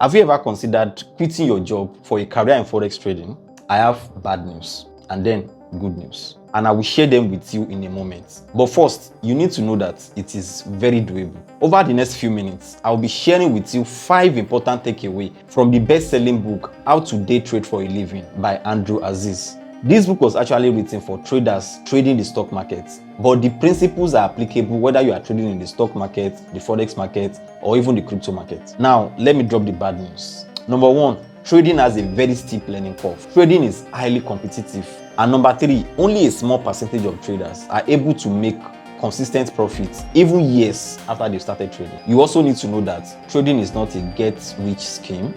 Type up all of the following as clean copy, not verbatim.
Have you ever considered quitting your job for a career in Forex trading? I have bad news and then good news, and I will share them with you in a moment. But first, you need to know that it is very doable. Over the next few minutes, I'll be sharing with you 5 important takeaways from the best-selling book, How to Day Trade for a Living by Andrew Aziz. This book was actually written for traders trading the stock market, but the principles are applicable whether you are trading in the stock market, the Forex market, or even the crypto market. Now, let me drop the bad news. Number 1, trading has a very steep learning curve. Trading is highly competitive. And number 3, only a small percentage of traders are able to make consistent profits even years after they started trading. You also need to know that trading is not a get-rich scheme,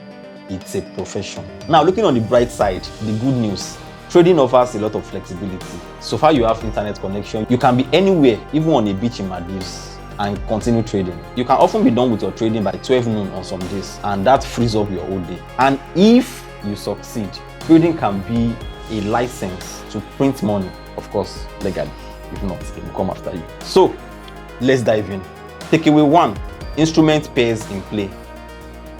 it's a profession. Now, looking on the bright side, the good news. Trading offers a lot of flexibility. So far you have internet connection, you can be anywhere, even on a beach in Maldives, and continue trading. You can often be done with your trading by 12 noon on some days, and that frees up your whole day. And if you succeed, trading can be a license to print money, of course, legally. If not, it will come after you. So, let's dive in. Takeaway 1, instrument pairs in play.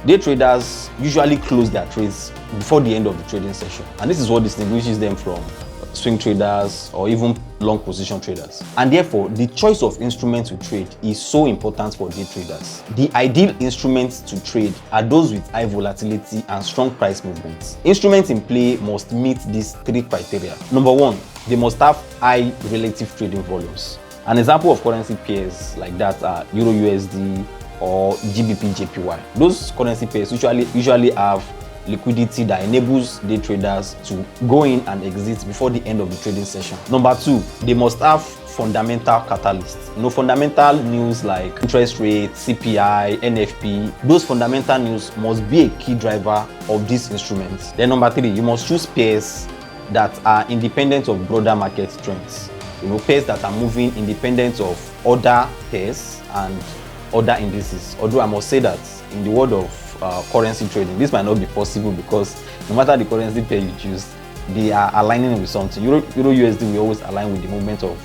Day traders usually close their trades before the end of the trading session, and this is what distinguishes them from swing traders or even long position traders. And therefore, the choice of instruments to trade is so important for day traders. The ideal instruments to trade are those with high volatility and strong price movements. Instruments in play must meet these 3 criteria. Number 1, they must have high relative trading volumes. An example of currency pairs like that are Euro USD or GBP JPY. Those currency pairs usually have liquidity that enables day traders to go in and exit before the end of the trading session. Number 2, they must have fundamental catalysts. Fundamental news like interest rate, CPI, NFP, those fundamental news must be a key driver of these instruments. Then number 3, you must choose pairs that are independent of broader market trends. Pairs that are moving independent of other pairs and other indices. Although I must say that in the world of currency trading, this might not be possible because no matter the currency pair you choose, they are aligning with something. Euro USD will always align with the movement of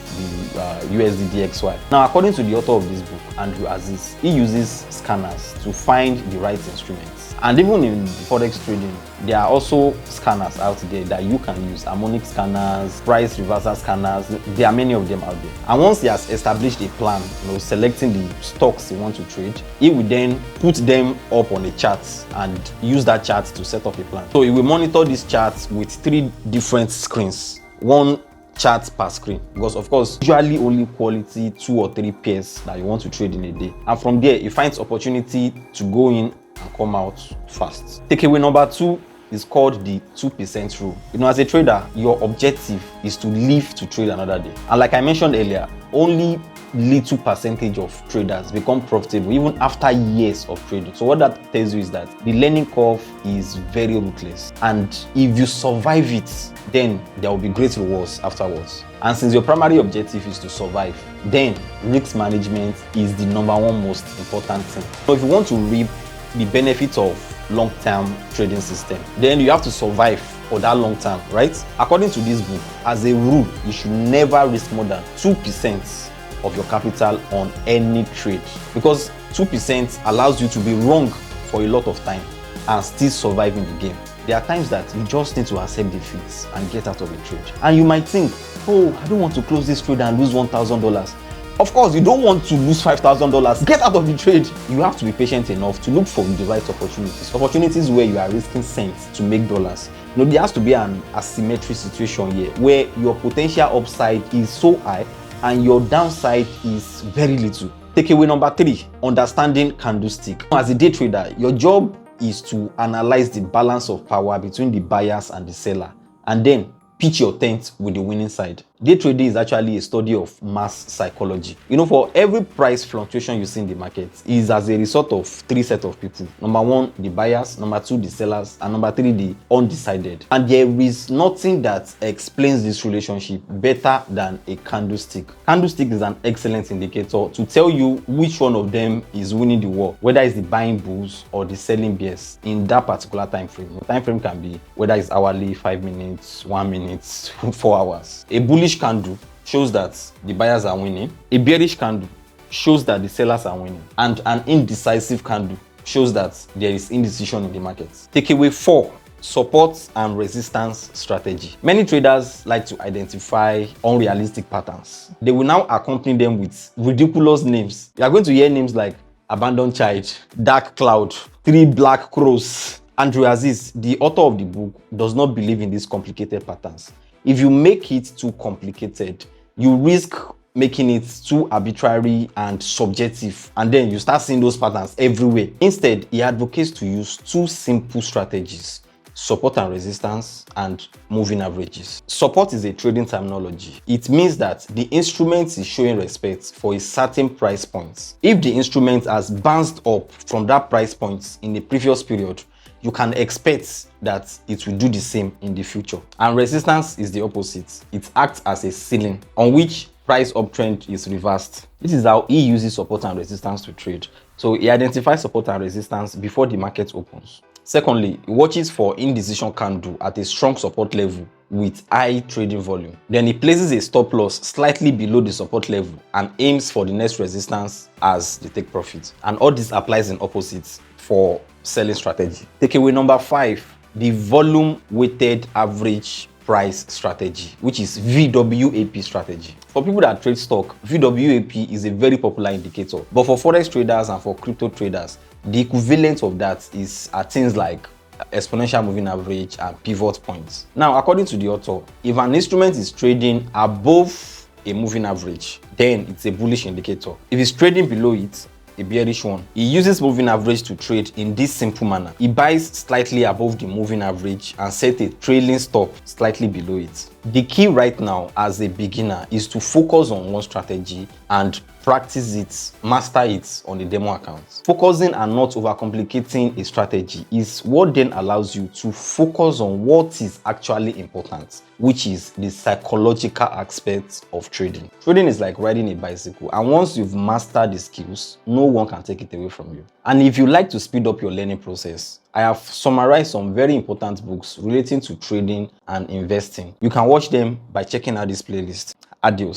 the USD DXY. Now, according to the author of this book, Andrew Aziz, he uses scanners to find the right instruments. And even in Forex trading, there are also scanners out there that you can use. Harmonic scanners, price reversal scanners, there are many of them out there. And once he has established a plan, selecting the stocks he wants to trade, he will then put them up on a chart and use that chart to set up a plan. So he will monitor these charts with 3 different screens, 1 chart per screen, because of course usually only quality 2 or 3 pairs that you want to trade in a day. And from there, he finds opportunity to go in and come out fast. Takeaway number 2 is called the 2% rule. As a trader, your objective is to live to trade another day. And like I mentioned earlier, only little percentage of traders become profitable even after years of trading. So what that tells you is that the learning curve is very ruthless, and if you survive it, then there will be great rewards afterwards. And since your primary objective is to survive, then risk management is the number 1 most important thing. So if you want to reap the benefits of long-term trading system, then you have to survive for that long term, right? According to this book, as a rule, you should never risk more than 2% of your capital on any trade, because 2% allows you to be wrong for a lot of time and still survive in the game. There are times that you just need to accept defeats and get out of a trade. And you might think, oh, I don't want to close this trade and lose $1,000. Of course, you don't want to lose $5,000. Get out of the trade. You have to be patient enough to look for the right opportunities where you are risking cents to make dollars. There has to be an asymmetry situation here where your potential upside is so high and your downside is very little. Takeaway number 3, understanding candlestick. As a day trader, your job is to analyze the balance of power between the buyers and the seller, and then pitch your tent with the winning side. Day trading is actually a study of mass psychology. For every price fluctuation you see in the market is as a result of 3 sets of people. Number 1, the buyers. Number 2, the sellers. And number 3, the undecided. And there is nothing that explains this relationship better than a candlestick. Candlestick is an excellent indicator to tell you which one of them is winning the war, whether it's the buying bulls or the selling bears in that particular time frame. The time frame can be whether it's hourly, 5 minutes, 1 minute, 4 hours. A bullish candle shows that the buyers are winning. A bearish candle shows that the sellers are winning. And an indecisive candle shows that there is indecision in the market. Takeaway 4. Support and resistance strategy. Many traders like to identify unrealistic patterns. They will now accompany them with ridiculous names. You are going to hear names like abandoned child, dark cloud, 3 black crows. Andrew Aziz, the author of the book, does not believe in these complicated patterns. If you make it too complicated, you risk making it too arbitrary and subjective, and then you start seeing those patterns everywhere. Instead, he advocates to use 2 simple strategies: support and resistance, and moving averages. Support is a trading terminology. It means that the instrument is showing respect for a certain price point. If the instrument has bounced up from that price point in the previous period, you can expect that it will do the same in the future. And resistance is the opposite. It acts as a ceiling on which price uptrend is reversed. This is how he uses support and resistance to trade. So he identifies support and resistance before the market opens. Secondly, he watches for indecision candle at a strong support level with high trading volume. Then he places a stop loss slightly below the support level and aims for the next resistance as they take profit. And all this applies in opposites for selling strategy. Takeaway number 5, the volume weighted average price strategy, which is VWAP strategy. For people that trade stock, VWAP is a very popular indicator. But for forex traders and for crypto traders, the equivalent of that is things like exponential moving average and pivot points. Now, according to the author, if an instrument is trading above a moving average, then it's a bullish indicator. If it's trading below it, a bearish one. He uses moving average to trade in this simple manner. He buys slightly above the moving average and set a trailing stop slightly below it. The key right now as a beginner is to focus on one strategy and practice it, master it on the demo account. Focusing and not overcomplicating a strategy is what then allows you to focus on what is actually important, which is the psychological aspects of trading. Trading is like riding a bicycle, and once you've mastered the skills, no one can take it away from you. And if you like to speed up your learning process, I have summarized some very important books relating to trading and investing. You can watch them by checking out this playlist. Adios.